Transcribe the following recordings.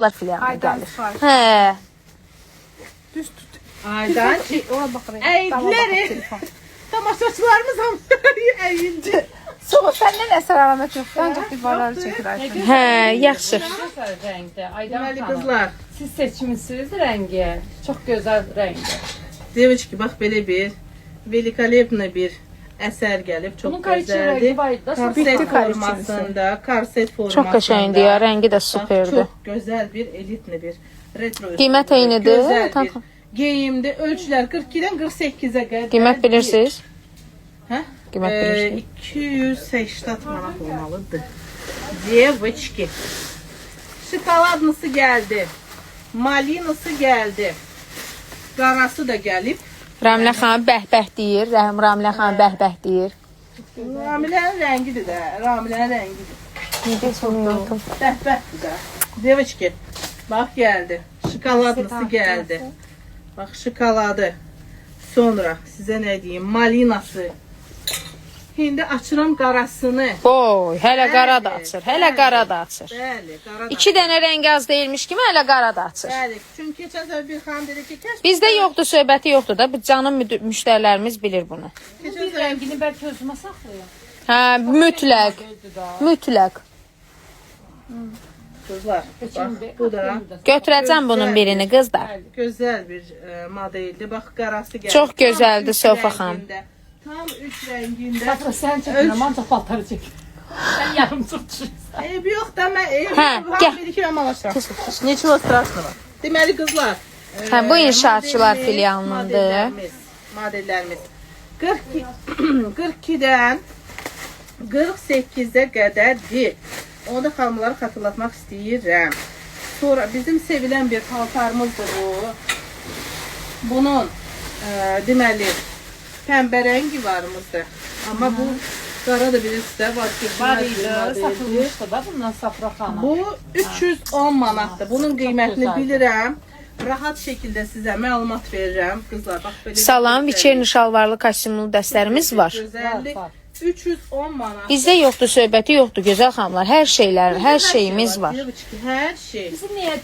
filanı Aydan gəlir. sifariş. Hə. Düz tut. Aydan Ona baxırıq. Eydləri. Tamaşaçılarımız hamıları əyildi. Sonra səndən əsər əlamət yoxdur. Ancaq divarları çəkir Aydan. Hə, yaxşı. Güzel renkte. Aydan Deməli Hanım. qızlar. Siz seçmişsiniz rengi. Çok güzel renkte. Devçki bax belə bir velikolepna bir əsər gəlib. Çox Bunun korичневый gözəldir. rengi var. Da Korset Bitti formasında, korset formasında. Çox qəşəngdir ya, rəngi də superdir. Çox gözəl bir elitli bir retro. Qiymət eynidir. Gözəl bir geyimdir. Ölçülər 42-dən 48-ə qədər. Qiymət bilirsiniz? Hə? Qiymət bilirsiniz. 280 manat olmalıdır. Devçki. Şokoladlısı gəldi. Malinası gəldi. Qarası da gəlib. Ramilə xanım bəhbəh deyir. Ramilə xanım bəhbəh deyir. Ramilənin rəngidir də. Ramilənin rəngidir. Necə soruyordum? Bəhbəhdir də. Devçki. Bax gəldi. Şokoladlısı gəldi. Bax şokoladı. Sonra sizə nə deyim? Malinası. İndi açıram qarasını. Boy, hələ qara da açır. Hələ qara da açır. Bəli, qara da. 2 dənə rəngi az deyilmiş kimi hələ qara da açır. Bəli. Çünki keçən səfər bir xanım dedi ki, kəs. Bizdə yoxdur, söhbəti yoxdur da. Bu canım müştərilərimiz bilir bunu. Keçən Bir səfər rengini belki özüme saklayayım. Hə, mütləq. Mütləq. qızlar. Bax, bu da Götürəcəm bunun birini qızlar. gözəl bir modeldir. Bax qarası gəldi. Çox gözəldir Tam üç Sofa xanım. rəngində. Tam 3 rəngində. Safra sen çekin ancak paltarı çek. Sen yarım tutuşursun. Eyb yox da mən Hə, gəl. 1 kilo alacağam. Neçə strasnava. Deməli qızlar. Hə, bu inşaatçılar modelimiz, filialınındır. Modellərimiz 42-dən 48-ə qədərdir. Onu da xanımlara xatırlatmaq istəyirəm. Sonra bizim sevilən bir paltarımızdır bu. Bunun deməli pəmbə rəngi varımızdır. Amma bu qara da bilirsiniz var ki, Var idi, satılmışdı da bundan Safra Hanım. bu 310 manatdır. Bunun qiymətini bilirəm. Rahat şəkildə sizə məlumat verirəm. Qızlar, bax belə. Salam, viçerni şalvarlı kostyumlu dəstlərimiz var. Gözəllik. Var. 310 manat. Bizdə yoxdur, söhbəti yoxdur, gözəl xanımlar. Hər şeylər, hər şeyimiz var. Hər şey. Bizi niye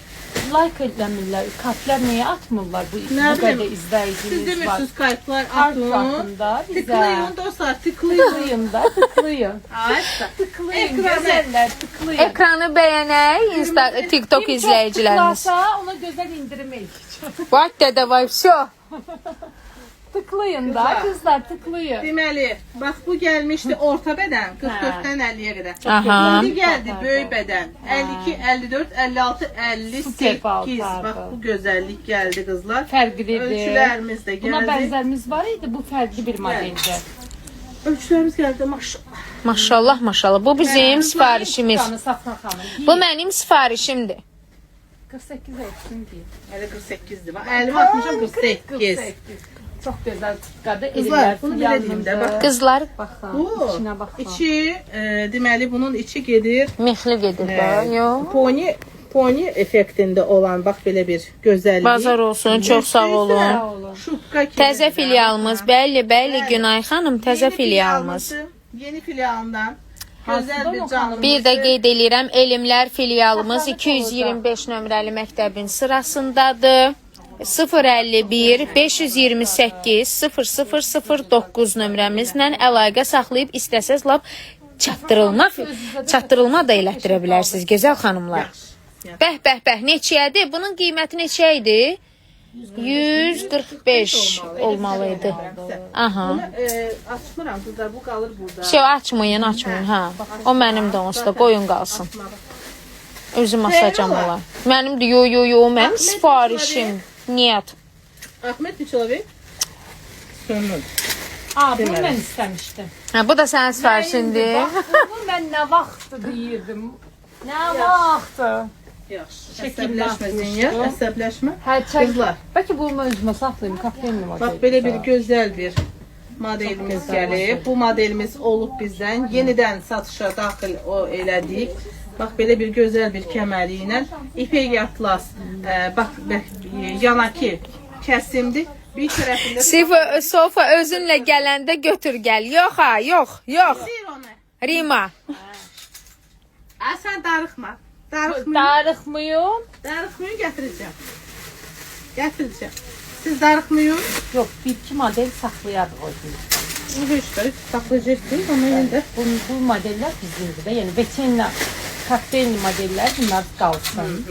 like edəmirlər, kalplər niye atmırlar bu Nə qədər bilim, izləyicimiz Siz var. demirsiniz kayıtlar Harf atın. hakkında bize. Tıklayın dostlar, tıklayın. Tıklayın da, tıklayın. Aysa. Tıklayın, Ekrana. güzeller, tıklayın. Ekranı bəyənək, TikTok Kim izləyicilərimiz. çok tıklarsa ona güzel indirim el. Bax dədə vay, всё. Tıklayın da kızlar, tıklayın. Deməli, bax bu gəlmişdi orta bədən 44-dən 50-yə qədər. Aha. İndi gəldi böyük bədən 52, 54, 56, 58. paltardır. Bax bu gözəllik gəldi qızlar. Fərqlidir. Ölçülərimiz də Buna gəldi. benzerimiz var idi, bu fərqli bir modeldir. Ölçülərimiz gəldi maşallah. Maşallah, maşallah. Bu bizim sifarişimiz. Safra Hanım. Bu mənim sifarişimdir. 48 etsin diye. Hələ 48-dir. Bax 50 atmışam 48. Çok güzel tutkadı. Qızlar, bunu belə deyim də. Bax Qızlar Baxın, bu içine baxın. içi deməli bunun içi gedir mexli gedir də. Yox. poni effektində olan bax belə bir gözəllik. Bazar olsun, çox sağ olun. Sağ olun. Şupka kimi. Təzə filialımız, bəli, Günay xanım, təzə Yeni filialımız. Yeni filialından gözəl Hansıdan bir o canlı. Bir də qeyd eləyirəm, Elmlər filialımız 225 nömrəli məktəbin sırasındadır. 051 528 0009 nömrəmizlə əlaqə saxlayıb istəsəz lap çatdırılma da elətdirə bilərsiniz, gözəl xanımlar. Bəh, neçəyədir? Bunun qiyməti neçə idi? 145 olmalıydı. Aha. Açmıram qızlar, bu qalır burada. Şey açmayın, hə. O mənimdir onsuz da, qoyun qalsın. Özüm asacam olar. Mənimdir, yo, mənim sifarişim. Niyət. Ahmet bir человек. Sönün. Aa, bunu ben istemiştim. Hə, bu da sənin sifarişindir. Bunu ben ne vaxtı deyirdim. Ne vaxtı? Yaxşı. Şəkil Əsəbləşmə baxmışdı. Zenya, əsəbləşmə. Hə, çək. Qızlar. Bəlkə bunu özümə saxlayayım, kafenin var. Bax belə bir gözəl bir modelimiz gəlib. Bu modelimiz olub bizdən. Yenidən satışa daxil elədik. Bax belə bir gözəl bir kəməri ilə ipək atlas. Bax yanakı kəsimdir. Bir tərəfində Sofa özünlə gələndə götür gəl. Yox ha, yox. Deyir onu. Rima. Sən darıxma. Darıxmıyım. Darıxmayın, gətirəcəm. Gətirəcəm. Siz darıxmayın. Yox, bir-iki model saxlayardıq o gün. Heç də saxlayacaqsınız, amma indi Bu modeller bizimdir də. Yəni veteriner, kokteyl modeller bunlar qalsın.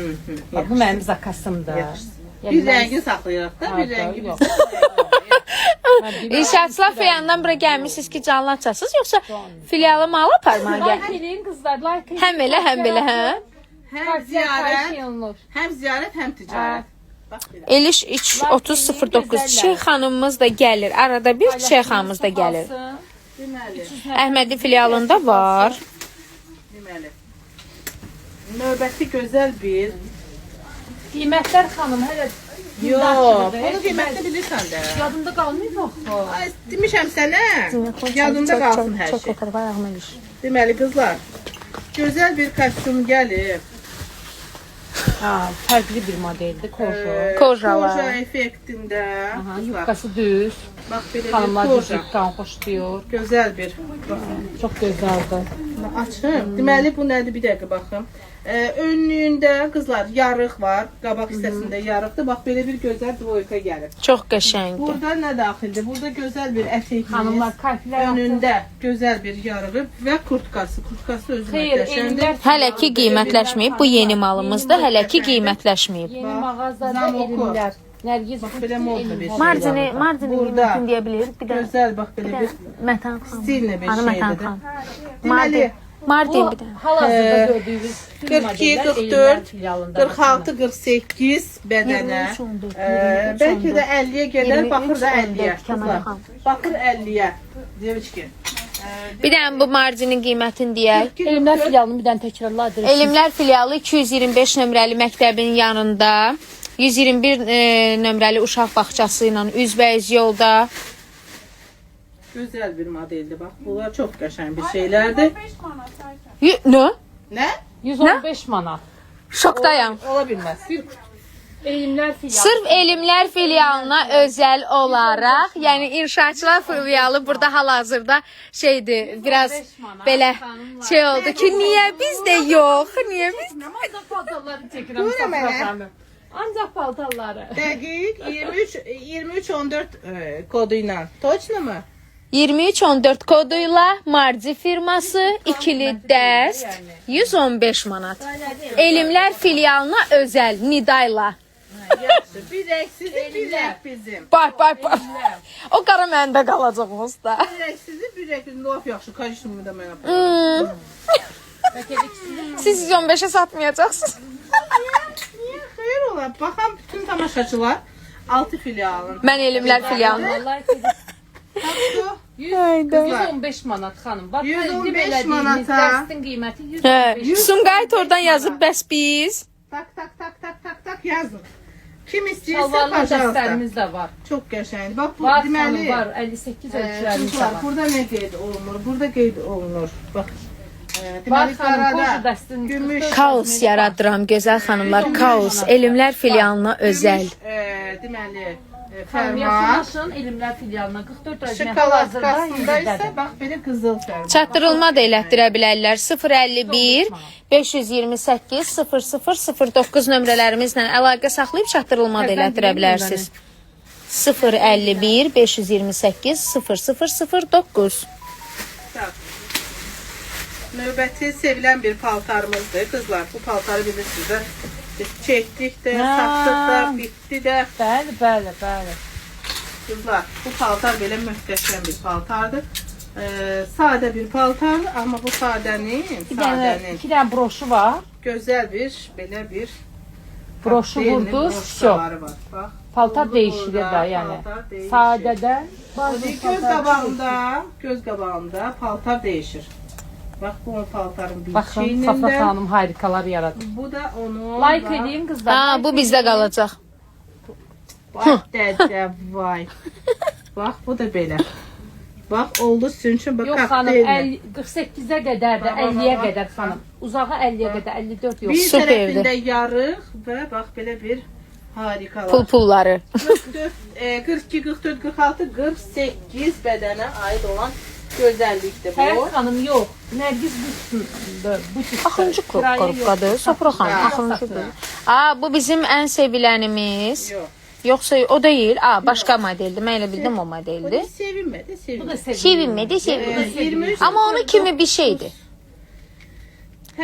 Bax, bu mənim zakasımdır. Yəni bir mən- rəngi saxlayırıq da, bir rəngi Yox. biz. İnşaatçılar filialından bura gəlmişsiniz ki, canlı açasınız, yoxsa filialı mal aparmağa gəl? Like eləyin qızlar, like eləyin. Həm elə, həm belə, hə? Həm ziyarət, həm ticarət. Bax belə. Eliş 3009 Çiçək xanımımız da gəlir. Arada bir Çiçək xanımımız da gəlir. Deməli, Əhmədin filialında var. deməli. Növbəti gözəl bir. Qiymətlər xanım hələ Yox, bunu qiymətli bilirsən də. yadımda qalmayıb axı. Ay, demişəm sənə. Yadında qalsın hər şey. Deməli qızlar, gözəl bir kostyum gəlib. Ha, fərqli bir modeldir, koşu. Kojalar. Koja effektində. Aha, Qızlar, yubkası düz. bax belə Xanımlar bir düz koja. yubkan xoşlayır. Gözəl bir. Çox gözəldir. Açım. Deməli bu nədir? Bir dəqiqə baxım. Önlüyündə qızlar yarıq var. Qabaq hissəsində yarıqdır. Bax belə bir gözəl dvoyka gəlib. Çox qəşəngdir. Burada nə daxildir? Burada gözəl bir ətəyimiz. Xanımlar kayfilər Önündə gözəl bir yarığı və kurtkası. Kurtkası özü Xeyr, möhtəşəmdir. elmlər Hələ ki qiymətlləşməyib. Bu yeni malımızdır. Hələ ki qiymətlləşməyib. yeni mağazada Zamoku. elmlər. Nərgiz Bax belə modda bir şey. Mardini Burada mümkün deyə bilir. Bir də gözəl bax belə bir Mətan xan. stilli bir Hanı Mətan şeydir. xan. Deməli Mardin bir də. hal-hazırda gördüyünüz 42, 44, 46, 48 bədənə. Bəlkə də 50-yə gedər, baxır da 50-yə. Qızlar. Baxır 50-yə. Девочки. Bir də bu marcinin qiymətini deyək. Elmlər filialını bir dənə təkrarla adresi. Elmlər filialı 225 nömrəli məktəbin yanında, 121 nömrəli uşaq bağçası ilə üzbəüz yolda. Gözəl bir modeldir bax. Bunlar çox qəşəng bir şeylərdir. Nə? Nə? 115 manat. Şokdayam. Ola bilməz. Elmlər filialı. Sırf Elmlər filialına özəl olaraq, yəni inşaatçılar filialı burada hal-hazırda şeydir, biraz belə şey oldu ki, niyə bizdə yox? Niyə biz? Ancaq paltarları çəkirəm. Buyurun mənə. Safra xanım. Ancaq paltarları. Dəqiq 23-14 kodu ilə. Точно mı? 2314 koduyla Marci firması ikili dəst 115 manat. Elmlər filialına özəl nidayla. Yaxşı. Bir rəng sizin, bir rəng bizim. Bax. O qara məndə qalacaq usta. Bir rəng sizin, bir rəng bizim. Laf yaxşı. Kaçışımı da mənə. Siz 115-ə satmayacaqsınız. Niyə? Xeyr ola. Baxan bütün tamaşaçılar 6 filialın. Mən Elmlər filialına. Vallahi Kaçdı? 115 manat xanım. Bax, 115 manata. Dəstin qiyməti Hə, 115. Sumqayıt oradan yazıb bəs biz. Tak yazın. Kim istəyirsə, Şalvarlı pajazda. dəstlərimiz də var. Çox qəşəngdir. Bax bu Var xanım, deməli. var. 58 ölçülərimiz də Qızlar, var. burada nə qeyd olunur? Burada qeyd olunur. Bax. Var Deməli xanım, qoşu qarada dəstin. gümüş Kaos yaradıram gözəl xanımlar, kaos. Elmlər filialına özəl. Deməli Xanım, fərman. yaxınlaşın Elmlər filialına 44 dərəcə Şokoladkasında isə bax belə qızıl fərman. Çatdırılma da elətdirə bilərlər. 051 528 0009 nömrələrimizlə əlaqə saxlayıb çatdırılma da elətdirə bilərsiniz. 051 528 0009. Növbəti sevilən bir paltarımızdır. Qızlar, bu paltarı bilirsiniz də. Biz çəkdik də, Hə. satdıq da, bitdi də. Bəli. Qızlar, bu paltar belə möhtəşəm bir paltardır. Sadə bir paltardır, amma bu sadənin, İki dənə broşu var. gözəl bir, belə bir Broşu vurduz, broşları var. Bax. Paltar Vurdu dəyişir burada, də, yəni. paltar dəyişir. Sadədən Göz qabağında paltar dəyişir. Bax, bu paltarın bir Baxın, Safra çiynində. xanım harikalar yaradır. Bu da onun. Like bax, edin qızlar. Ha, bu bizdə qalacaq. Bax, dədə, vay. Bax, bu da belə. Bax, oldu sizin üçün. Bax, Yox xanım, 48-ə qədər də, 50-yə qədər xanım. Uzağa 50-yə qədər, 54 yox. Bir Süperdir. tərəfində yarıq və bax, belə bir harikalar. Pulları. 44, 42, 44, 46, 48 bədənə aid olan Gözəllikdir bu. Həyat xanım yox. Nərgiz bu çıxdı. Axıncı qrupdadır. Sofra xanım, axıncı qrup. Bu bizim ən sevilənimiz. Yox. Yoxsa o deyil. Başqa modeldir. Mən elə bildim o Bu modeldir. da sevinmədi, Bu da Sevinmədi, sevinmədi. 23. Amma onun kimi bir şeydir.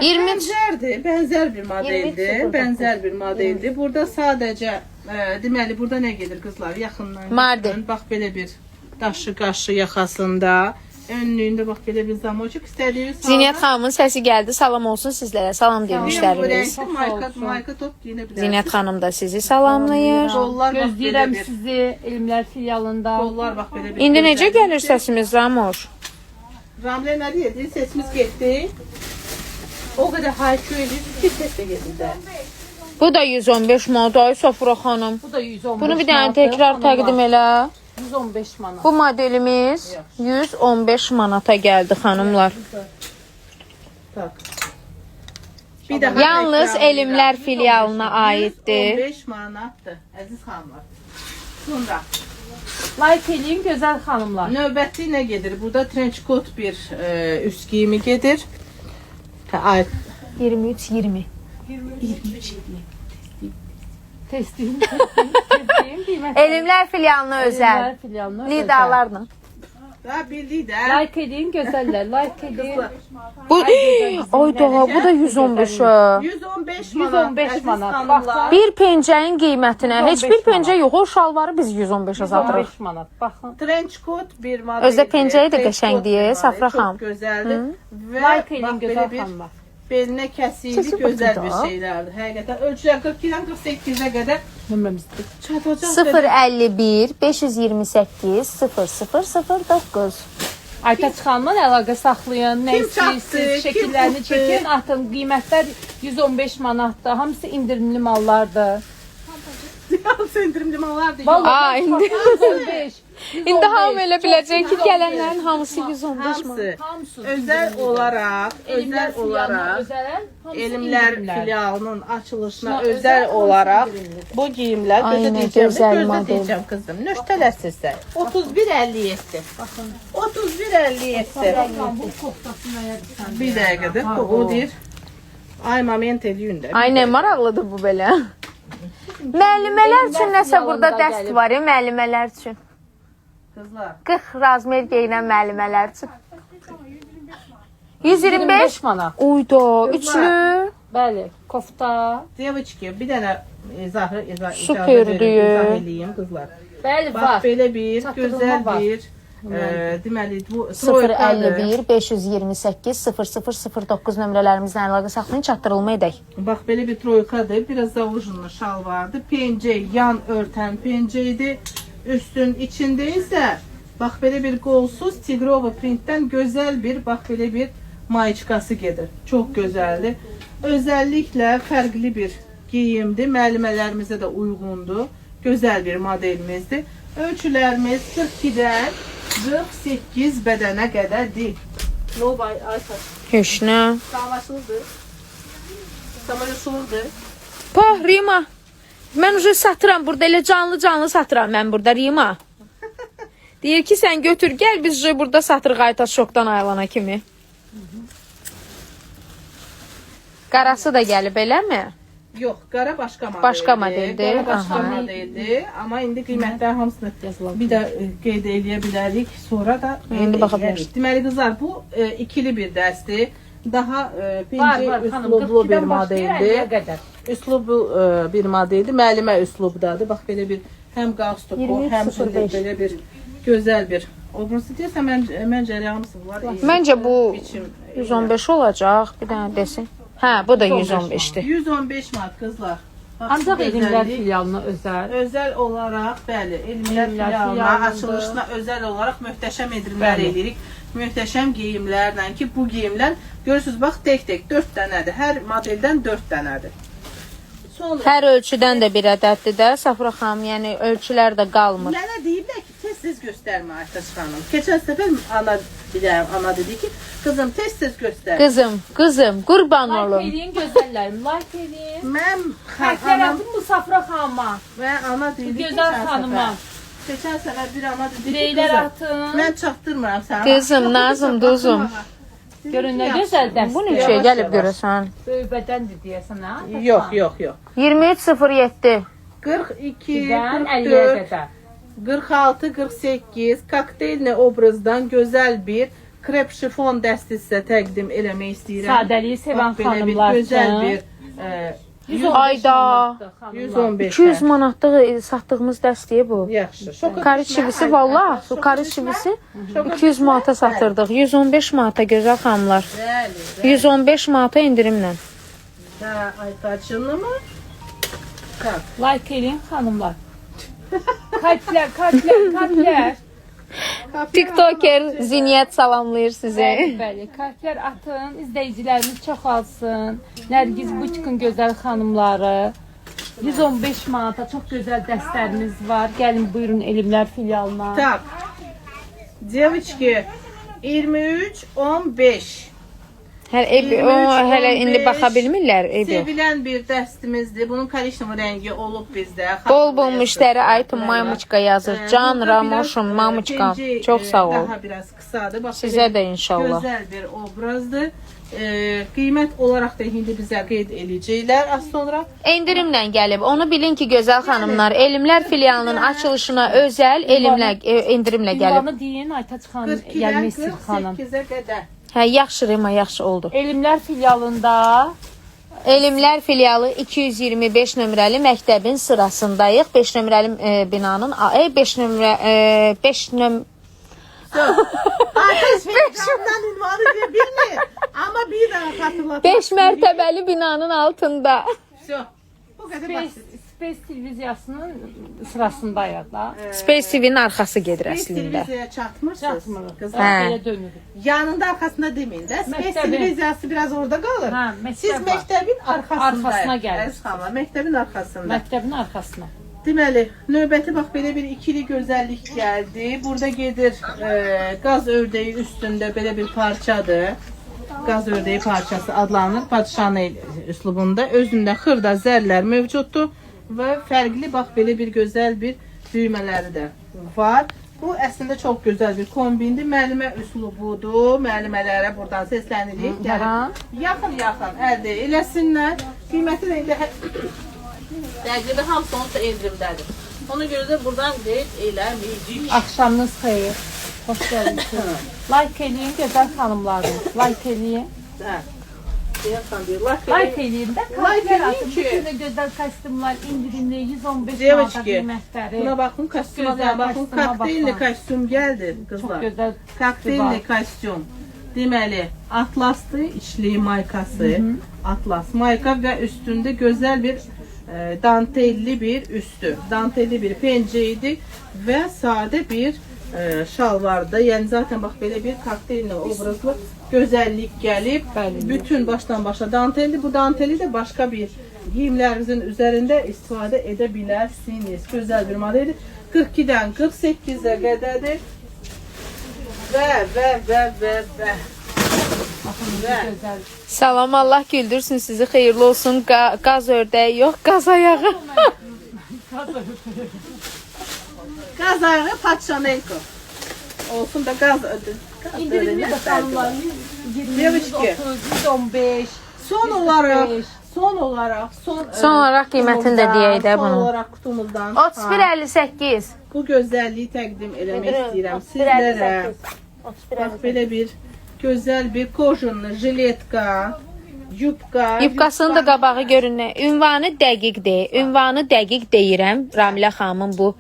23. Bənzər bir modeldir. Bənzər bir modeldir. Burada sadəcə deməli burada nə gedir qızlar? Yaxından. Mardi. Bax belə bir daşı qaşı yaxasında. Önlüyündə bax belə bir zamoçuk istədiyiniz. Zinət xanımın səsi gəldi. Salam olsun sizlərə. Salam demişlərimiz. Mayka top giyinə bilərsiniz. Zinət xanım da sizi salamlayır. Qollar bax belə Gözləyirəm bir. sizi elmlər filialında. Qollar bax belə bir. İndi necə gəlir səsimiz Ramur? Ramlə nə deyir? Sesimiz getdi. O qədər haykü edir ki, ses də gedir də. Bu da 115 manat. Ay Sofra xanım. Bu da 115 Bunu bir dənə təkrar təqdim elə. 115 manat. Bu modelimiz 115 manata gəldi xanımlar. Tak. Bir daha Yalnız təkrar Elmlər edirəm. filialına aiddir. 115 manatdır, əziz xanımlar. Sonra Like eləyin gözəl xanımlar. növbəti nə gedir? Burada trench coat bir üst giyimi gedir. Ay, 23-20. 23 Testim. Elmlər filialına özəl. Elmlər filialına özəl. Nidalarla. Daha bildik də. Like eləyin gözəllər. Like eləyin. Bu ay daha bu da 115 ə. 115 115 əziz manat. xanımlar. Bir pencəyin qiymətinə heç 115 bir pencə yox. O şalvarı biz 115-ə satırıq. 115 manat. Baxın. Trench coat bir model. Özdə pencəyi də qəşəngdir, Safra xanım. Çox gözəldir. Və Like eləyin bax belə gözəl bir xanımlar. belinə kəsiyli Sesi gözəl bakın bir da. şeylərdir. Həqiqətən ölçülər 42-dən 48-ə qədər Nömrəmizdir. çatacaq. 051 528 0009. Aytaç xanımla əlaqə saxlayın. Nə Kim çatdı, istəyirsiniz? kim Şəkillərini tutdu? çəkin, atın. Qiymətlər 115 manatdır. Hamısı indirimli mallardır. Hamısı indirimli mallardır. Aa, indi 115. İndi hamı elə biləcək ki, gələnlərin hamısı 115 manat. Hamısı özəl olaraq, özəl olaraq Elmlər filialının açılışına özəl olaraq bu geyimlər Ay, gözə nə deyəcəm, gözəl gözə model. deyəcəm qızım. Nöştələsizsə 31.57. Baxın. 31.57. Bu koftasını ayırsan. Bir dəqiqədir. O deyir. Ay moment eləyin də. Ay, nə maraqlıdır bu belə. Müəllimələr üçün nəsə burada dəst var ya, müəllimələr üçün. Qızlar. 40 razmer geyinən müəllimələr üçün. 125 125 manat. Uyda, üçlü. Bəli, kofta. Devçki bir dənə izah Super diyor. eləyim qızlar. Bəli, Bax var. belə bir Çatdırılma gözəl var. bir deməli bu troykadır. 051 528 0009 nömrələrimizlə əlaqə saxlayın, çatdırılma edək. Bax belə bir troykadır. Biraz zavujunlu şal vardı. Pencə yan örtən pencəydi. Üstün içində isə bax belə bir qolsuz tigrova printdən gözəl bir bax belə bir mayiçkası gedir. Çox gözəldir. Özəlliklə fərqli bir geyimdir. Müəllimələrimizə də uyğundur. Gözəl bir modelimizdir. Ölçülərimiz 42-dən 48 bədənə qədərdir. Novay Aytaç. Hüşnə. Savaşıldı. Savaşıldı. Pah, Rima. Mən ucu satıram burada, elə canlı satıram mən burada, Rima. Deyir ki, sən götür, gəl biz ucu burada satırıq Aytaç şokdan ayılana kimi. Qarası da gəlib, eləmi? Yox, qara başqa modeldir. Başqa modeldir, Qara başqa aha. modeldir. Amma indi qiymətlər hamısını bir də qeyd eləyə bilərik. Sonra da İndi baxa bilərik. Deməli qızlar, bu ikili bir dərsdir. Daha Var, pencə var, xanım. üslublu bir 42-dən başlayır, 50-yə modeldir. qədər. Üslublu bir modeldir. Müəllimə üslubdadır. Bax belə bir həm qalstuku, 23.05. həm belə bir gözəl bir obrazı deyəsə məncə hamısı var. Məncə bu Biçim, 115 olacaq, bir dənə desin. Hə, bu da 115-dir. 115 manat qızlar. Bax, Ancaq bu elmlər gözəllik. filialına özəl. Özəl olaraq, bəli, elmlər Elmlər filialına, filialında. açılışına özəl olaraq möhtəşəm endirimlər Bəli. edirik. Möhtəşəm geyimlərlə ki, bu geyimlər görürsüz bax tək-tək 4 dənədir. Hər modeldən 4 dənədir. Sonra Hər ölçüdən də bir ədəddir də, Safra xanım, yəni ölçülər də qalmır. mənə deyiblər ki, tez-tez göstərmə Aytaç xanım. Keçən səfər ana dedi ki, qızım tez-tez göstər. Qızım, qurban Like olum. eləyin gözəllərim. Like eləyin. Mən Xərclər anam atın bu Safra xanıma. və ana dedi ki, Gözəl sən xanıma. səfər Geçen səfər bir ana dedi ki, Bireylər qızım, atın. mən çatdırmıram sənə. Qızım, Nazım, duzum. Görün nə gözəl dəstə. Bu neçəyə gəlib görəsən? Böybədəndir deyəsən ha? Yox, yox, yox. 23.07. 42, Dən 50-yə 44, qədər. 46, 48 kokteylli obrazdan gözəl bir krep şifon dəsti sizə təqdim eləmək istəyirəm. Sadəliyi sevən Bax, belə bir xanımlar gözəl üçün. bir 115 Ayda. manatdır xanımlar. 115. 200 manatlıq satdığımız dəstəyə bu. Yaxşı. Şoka Karis çivisi valla, su karis çivisi 200 manata satırdıq. 115 manata gözəl xanımlar. Bəli. 115 manata endirimlə. Da aytacınlı mı? Tak. Like eləyin xanımlar. Kalplər, kalplər, kalplər. TikToker Ziniyyət salamlayır sizi. Bəli, bəli. Kalplər atın, izləyicilərimiz çoxalsın. Nərgiz Butik'in gözəl xanımları. 115 manata çox gözəl dəstlərimiz var. Gəlin buyurun Elmlər filialına. Так. Девочки, 23 15. Hələ indi baxa bilmirlər evi. Sevilən bir dəstimizdir. Bunun korичневый rəngi olub bizdə. Bol müştəri Aytun Mamuçka yazır. Can Ramoşun Mamuçka. Çox sağ ol. Daha biraz kısadır. Bax, Sizə də inşallah. Gözəl bir obrazdır. Qiymət olaraq da indi bizə qeyd eləyəcəklər az sonra. Endirimlə gəlib. Onu bilin ki, gözəl xanımlar, Elmlər filialının açılışına özəl endirimlə gəlib. Ünvanı deyin Aytaç xanım, 42-dən gəlmək istəyir xanım. 48-ə qədər. Hə, yaxşı Rima, yaxşı oldu. Elmlər filialında Elmlər filialı 225 nömrəli məktəbin sırasındayıq. 5 nömrəli binanın 5 nömrə 5 nömrə Ateş Feyzan'dan ünvanı bilmir. Ama bir daha hatırlatmak 5 mərtəbəli binanın altında. Все. Bu kadar Space, basit. Space televiziyasının sırasındayıq da. Space TV-nin arxası gedir Space əslində. televizyaya çatmırsınız. Çatmırıq. Kızlar. Hə. Belə dönürük. Yanında arkasında demeyin de. Space Məktəbin. televizyası biraz orada kalır. Ha, məktəb Siz var. mektebin arkasında. Arkasına gəlin. Əzxanlar, mektebin arkasında. Məktəbin arxasına. Deməli, növbəti bax belə bir ikili gözəllik gəldi. Burada gedir qaz ördəyi üstündə belə bir parçadır. Qaz ördəyi parçası adlanır. Padşanel üslubunda. Özündə xırda zərlər mövcuddur və fərqli bax belə bir gözəl bir düymələri də var. Bu əslində çox gözəl bir kombindir. Müəllimə üslubudur. Müəllimələrə buradan səslənirik. Yaxın əldə eləsinlər. Qiyməti də indi təqribən hamısı onun endirimdədir. Ona görə də buradan qeyd eləməyəcəyik. Axşamınız xeyir. Xoş gəldiniz. Like eləyin gözəl xanımlarım. Like eləyin. Hə. Deyəsən deyir. Like eləyin də. Like eləyin ki. Bütün də gözəl kostyumlar indirimli 115 manata Девочки, qiymətləri. buna baxın, kostyuma Gözəl da baxın. kostyuma Kokteylli baxın. kostyum gəldi Çox qızlar. gözəl. Kokteylli kostyum. Deməli, atlaslı içli maykası, atlas mayka və üstündə gözəl bir dantelli bir üstü, dantelli bir penceydi və sadə bir şalvardı. Yəni zaten bax belə bir kokteylli obrazlı gözəllik gəlib. Bütün başdan başa dantelli. Bu danteli də başqa bir giyimlərinizin üzərində istifadə edə bilərsiniz. Gözəl bir modeldir. 42-dən 48-ə qədərdir. Və. Gözəl. Salam, Allah güldürsün sizi, xeyirli olsun. Qaz ördəyi yox, qaz ayağı. Qaz ayağı Patşanenko. Olsun da qaz ödü. İndirimli də xanımlar 20, Девочки. 130, 115. Son olaraq Son olaraq qiymətini də deyək də Son bunun. olaraq kutumuzdan 31.58. bu gözəlliyi təqdim eləmək istəyirəm sizlərə. Bax belə bir gözəl bir kojunlu jiletka, yubka. Yubkasının da qabağı görünür. Ünvanı dəqiqdir. Ünvanı dəqiq deyirəm. Ramilə xanımın bu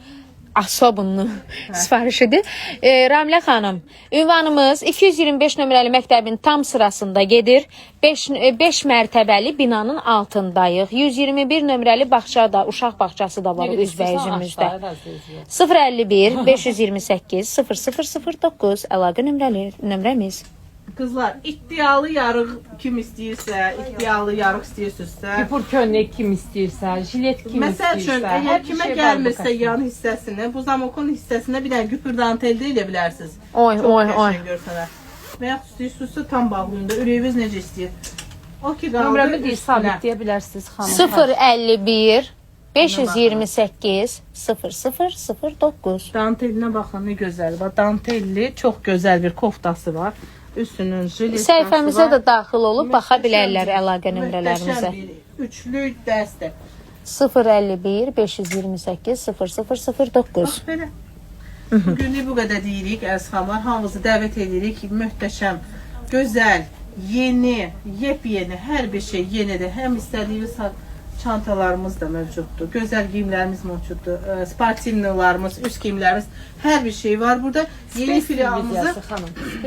asobunun sifarişidir. Ramilə xanım, ünvanımız 225 nömrəli məktəbin tam sırasında gedir. 5 mərtəbəli binanın altındayıq. 121 nömrəli bağça da, uşaq bağçası da var üzbəyüzümüzdə. 051 528 0009 əlaqə nömrəmiz. Qızlar, iddialı yarıq kim istəyirsə, iddialı yarıq istəyirsinizsə, Pur köynək kim istəyirsə, jilet kim məsəl üçün, istəyirsə. əgər kimə gəlmirsə yan hissəsini, bu zamokun hissəsinə bir dənə güpür danteldə elə bilərsiniz. Oy. Görsənər. Və yaxud istəyirsinizsə tam bağlayın da, ürəyiniz necə istəyir. O ki qaldı Nömrəmi deyir, üstünə. sabit deyə bilərsiniz xanım. 051 528 0009. Dantelinə baxın nə gözəl. Bax dantelli çox gözəl bir koftası var. Üstünün jiletası Səhifəmizə var. də daxil olub baxa bilərlər əlaqə nömrələrimizə. Möhtəşəm bir üçlük dəstə. 051 528 0009. Bax belə. Bugünlük bu qədər deyirik əzxanlar. Hamınızı dəvət edirik. Möhtəşəm, gözəl, yeni, yepyeni, hər bir şey yenidir. Həm istədiyiniz çantalarımız da mövcuddur. Gözəl geyimlərimiz mövcuddur. Sportivnolarımız, üst geyimlərimiz, hər bir şey var burada. Yeni filialımızı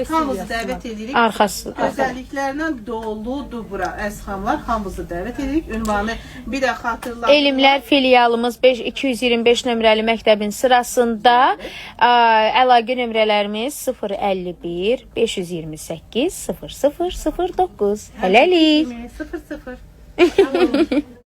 hamınızı dəvət edirik. Arxası. Gözəlliklərlə doludur bura əzxanlar. Hamınızı dəvət edirik. Ünvanı bir də xatırlatın. Elmlər filialımız 225 nömrəli məktəbin sırasında əlaqə nömrələrimiz 051 528 0009. Hələlik. 00.